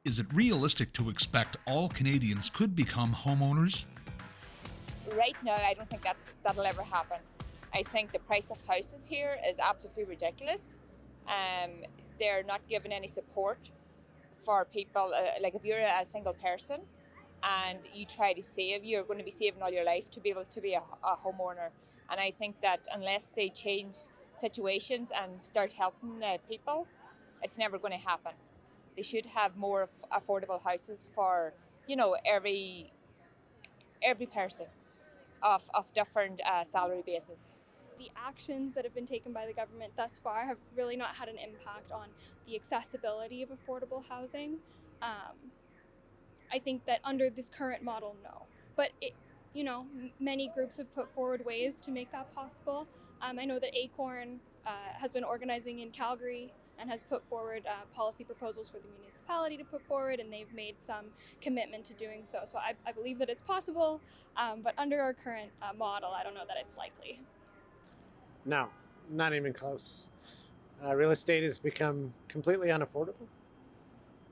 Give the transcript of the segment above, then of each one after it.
Is it realistic to expect all Canadians could become homeowners? Right now, I don't think that'll ever happen. I think the price of houses here is absolutely ridiculous. They're not giving any support for people. Like if you're a single person and you try to save, you're going to be saving all your life to be able to be a homeowner. And I think that unless they change situations and start helping people, it's never going to happen. They should have more affordable houses for, every person of different salary basis. The actions that have been taken by the government thus far have really not had an impact on the accessibility of affordable housing. I think that under this current model, no. But many groups have put forward ways to make that possible. I know that Acorn has been organizing in Calgary and has put forward policy proposals for the municipality to put forward, and they've made some commitment to doing so. So I believe that it's possible, but under our current model, I don't know that it's likely. No, not even close. Real estate has become completely unaffordable,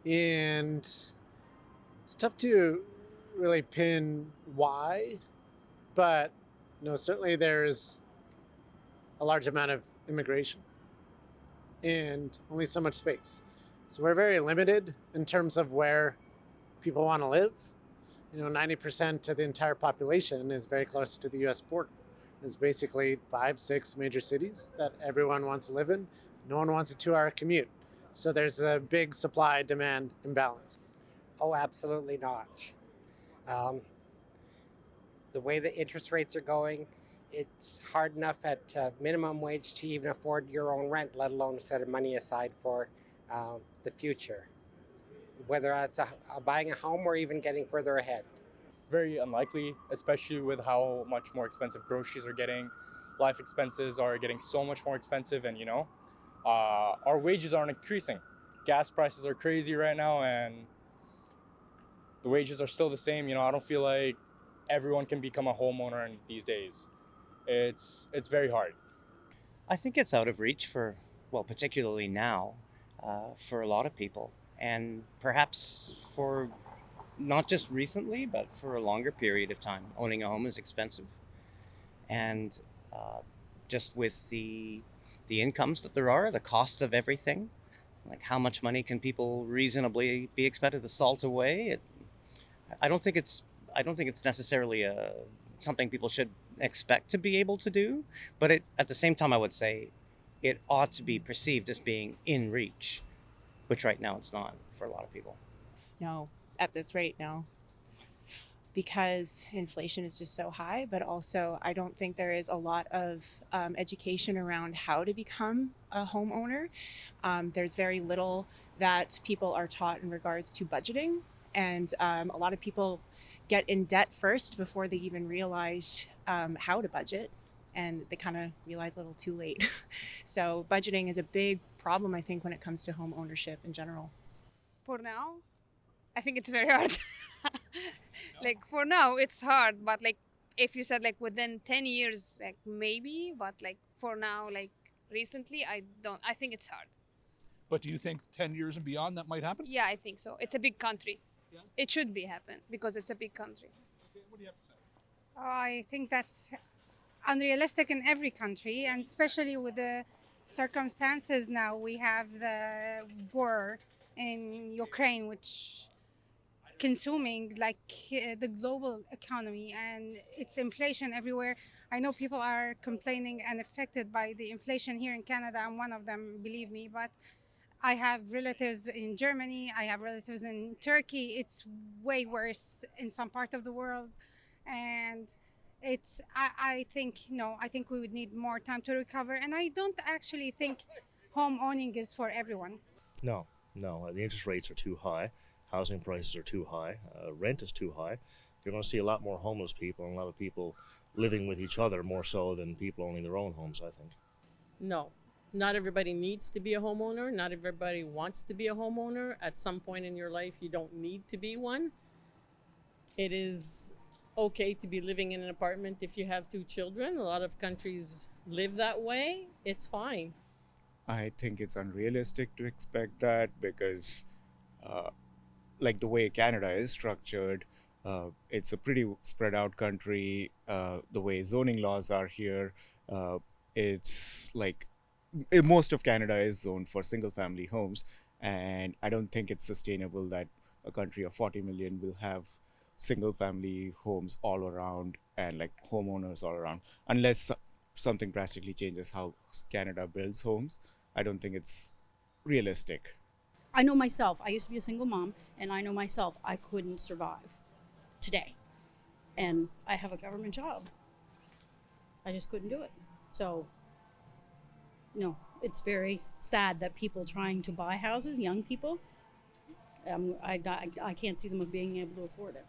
and it's tough to really pin why, but certainly there's a large amount of immigration and only so much space. So we're very limited in terms of where people want to live. 90% of the entire population is very close to the US border. There's basically 5-6 major cities that everyone wants to live in. No one wants a 2-hour commute. So there's a big supply-demand imbalance. Oh, absolutely not. The way the interest rates are going, it's hard enough at minimum wage to even afford your own rent, let alone set money aside for the future, whether it's buying a home or even getting further ahead. Very unlikely, especially with how much more expensive groceries are getting. Life expenses are getting so much more expensive, and our wages aren't increasing. Gas prices are crazy right now, and the wages are still the same. I don't feel like everyone can become a homeowner these days. It's very hard. I think it's out of reach particularly now, for a lot of people, and perhaps for not just recently, but for a longer period of time. Owning a home is expensive, and just with the incomes that there are, the cost of everything, like how much money can people reasonably be expected to salt away? I don't think it's necessarily something people should expect to be able to do, but at the same time, I would say it ought to be perceived as being in reach, which right now it's not for a lot of people. No, at this rate, no. Because inflation is just so high, but also I don't think there is a lot of education around how to become a homeowner. There's very little that people are taught in regards to budgeting, and a lot of people get in debt first before they even realize how to budget, and they kind of realize a little too late. So budgeting is a big problem, I think, when it comes to home ownership in general. For now, I think it's very hard. Like for now, it's hard, but like if you said like within 10 years, like maybe, but like for now, like recently, I think it's hard. But do you think 10 years and beyond that might happen? Yeah, I think so. It's a big country. Yeah. It should be happen because it's a big country. Okay, what do you have to say? I think that's unrealistic in every country, and especially with the circumstances now. We have the war in Ukraine, which consuming the global economy, and it's inflation everywhere. I know people are complaining and affected by the inflation here in Canada. I'm one of them, believe me, but I have relatives in Germany, I have relatives in Turkey. It's way worse in some part of the world, and I think we would need more time to recover, and I don't actually think home owning is for everyone. No, the interest rates are too high. Housing prices are too high. Rent is too high. You're going to see a lot more homeless people and a lot of people living with each other more so than people owning their own homes, I think. No, not everybody needs to be a homeowner. Not everybody wants to be a homeowner. At some point in your life, you don't need to be one. It is okay to be living in an apartment if you have 2 children. A lot of countries live that way. It's fine. I think it's unrealistic to expect that because like the way Canada is structured, it's a pretty spread out country. The way zoning laws are here, it's like most of Canada is zoned for single family homes, and I don't think it's sustainable that a country of 40 million will have single family homes all around and like homeowners all around unless something drastically changes how Canada builds homes. I don't think it's realistic. I know myself, I used to be a single mom, and I know myself, I couldn't survive today. And I have a government job. I just couldn't do it. So, no, it's very sad that people trying to buy houses, young people, I can't see them being able to afford it.